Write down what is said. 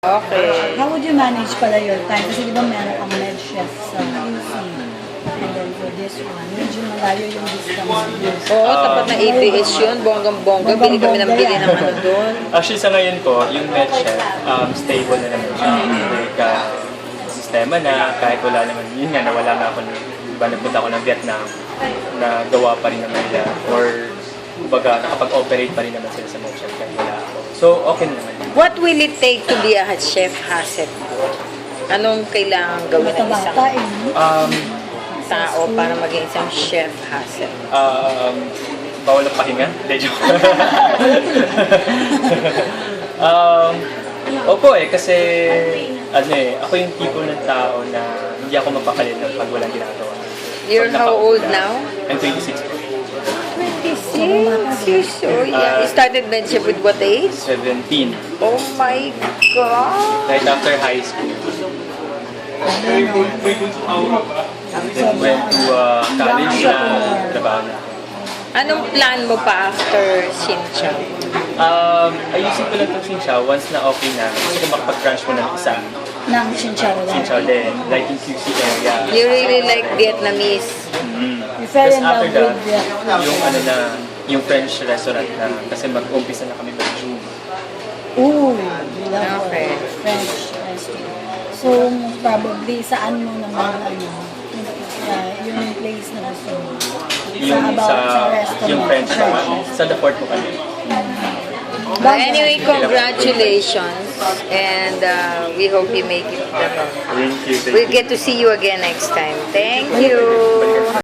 Okay. How would you manage pala your time? Kasi di ba meron kang med chef sa QC. And then for this one, medyo malayo yung distance mo. Oo, tapat na APH yun. Bonggang-bongga. Bili kami ng bili ng ano doon. Actually, sa ngayon po, yung med chef, stable na naman siya. Like, sistema na, kahit wala naman, yun nga, nawala nga ako, diba, nagpunta ako ng Vietnam, na gawa pa rin naman nila, or, kumbaga, nakapag-operate pa rin naman sila sa med chef, kahit wala ako. So, okay naman. What will it take to be a chef Hassett? Anong kailangan gawin ng isang Bata-bata eh. tao para maging isang chef Hassett? Bawal ang pahinga? Hindi, joke. Opo kasi ako yung tipo ng tao na hindi ako mapakali pag walang ginagawa. You're how old now? I'm 26 po. 26. So, yeah. You started med chef with what age? 17. Oh my God! Right after high school. Then went to college na trabaho na. Anong plan mo pa after Xinjiang? Ayusin ko lang itong Xinjiao once na okay na. Gusto ko makapag-branch mo ng isa. Ng Xinjiao. Xinjiao din, like in QC area. You really like Vietnamese? You fell Tapos in love after that, with Vietnam. yung French restaurant na, kasi mag-umpisa na kami by June. Ooh, love Okay. French restaurant. So, probably, saan mo naman, yung place na gusto mo? Yung restaurant. yung French naman, sa The Fort po kami. Anyway, congratulations. And we hope you make it. Thank you. We'll get to see you again next time. Thank you.